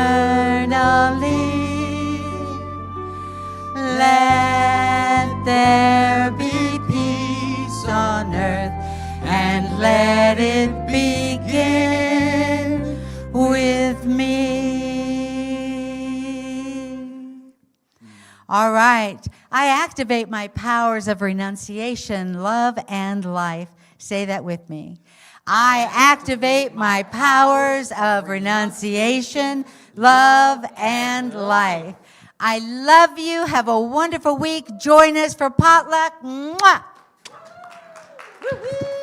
Let there be peace on earth, and let it begin with me. All right. I activate my powers of renunciation, love, and life. Say that with me. I activate my powers of renunciation, love, and life. I love you. Have a wonderful week. Join us for potluck. Mwah! Woo-hoo!